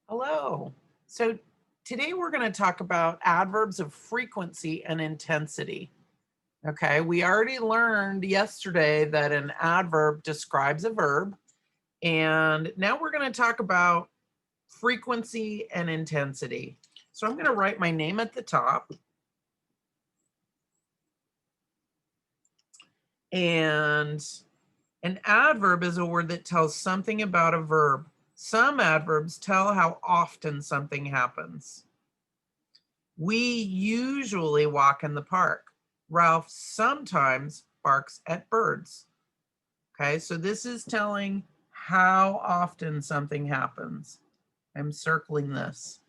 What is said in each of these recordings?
Hello. So today we're going to talk about adverbs of frequency and intensity. Okay, we already learned yesterday that an adverb describes a verb, and now we're going to talk about frequency and intensity. So I'm going to write my name at the top, and an adverb is a word that tells something about a verb. Some adverbs tell how often something happens. We usually walk in the park. Ralph sometimes barks at birds. Okay, so this is telling how often something happens. I'm circling this.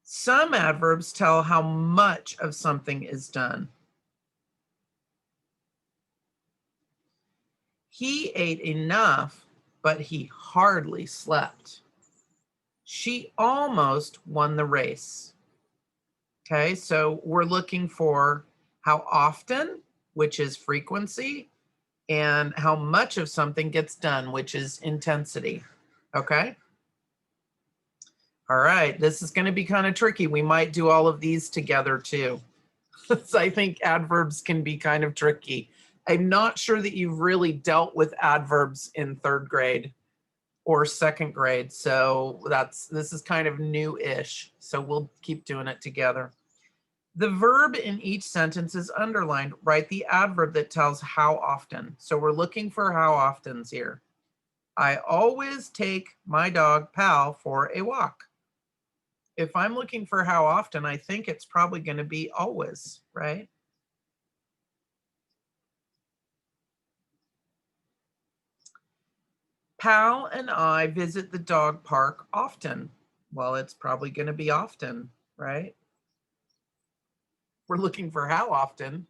Some adverbs tell how much of something is done. He ate enough, but he hardly slept. She almost won the race. Okay, so we're looking for how often, which is frequency, and how much of something gets done, which is intensity. Okay. All right. This is going to be kind of tricky. We might do all of these together too. So I think adverbs can be kind of tricky. I'm not sure that you've really dealt with adverbs in third grade or second grade. So this is kind of new-ish. So we'll keep doing it together. The verb in each sentence is underlined. Write the adverb that tells how often. So we're looking for how often's here. I always take my dog Pal for a walk. If I'm looking for how often, I think it's probably going to be always, right? Pal and I visit the dog park often. Well, it's probably going to be often, right? We're looking for how often.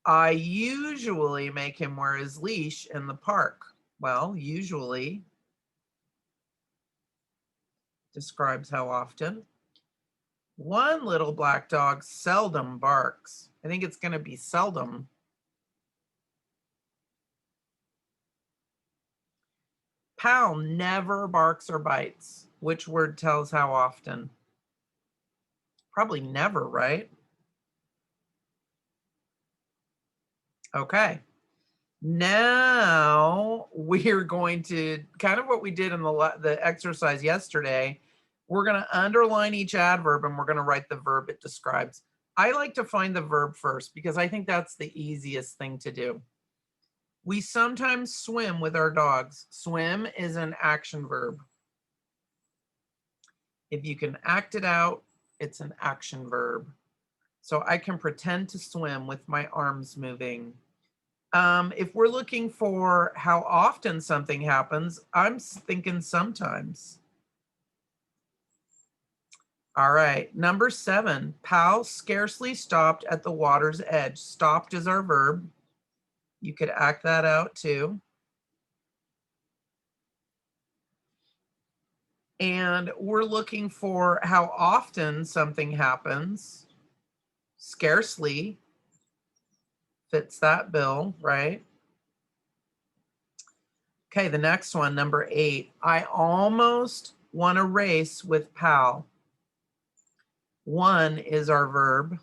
I usually make him wear his leash in the park. Well, usually describes how often. One little black dog seldom barks. I think it's going to be seldom. Pal never barks or bites. Which word tells how often? Probably never, right? Okay. Now we're going to kind of what we did in the exercise yesterday. We're going to underline each adverb and we're going to write the verb it describes. I like to find the verb first because I think that's the easiest thing to do. We sometimes swim with our dogs. Swim is an action verb. If you can act it out, it's an action verb. So I can pretend to swim with my arms moving. If we're looking for how often something happens, I'm thinking sometimes. All right, number 7, Pal scarcely stopped at the water's edge. Stopped is our verb. You could act that out too. And we're looking for how often something happens. Scarcely fits that bill, right? Okay, the next one, number 8. I almost won a race with Pal. Won is our verb.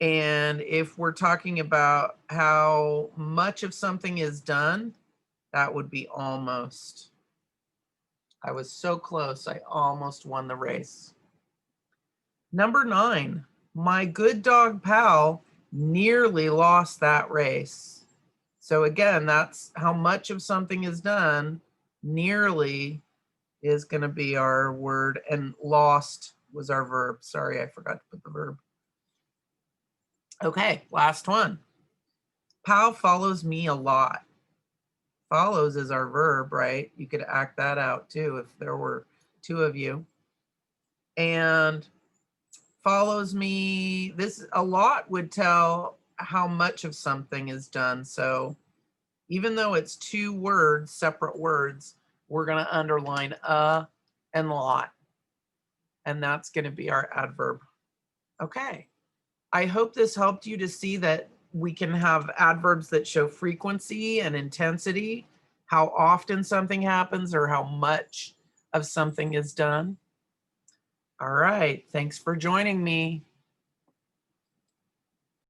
And if we're talking about how much of something is done, that would be almost. I was so close, I almost won the race. Number 9, my good dog Pal nearly lost that race. So again, that's how much of something is done. Nearly is going to be our word, and lost was our verb. Sorry, I forgot to put the verb. Okay, last one. Pal follows me a lot. Follows is our verb, right? You could act that out too if there were two of you. And follows me, this a lot would tell how much of something is done. So even though it's two words, separate words, we're going to underline a and lot. And that's going to be our adverb. Okay. I hope this helped you to see that we can have adverbs that show frequency and intensity, how often something happens or how much of something is done. All right, thanks for joining me.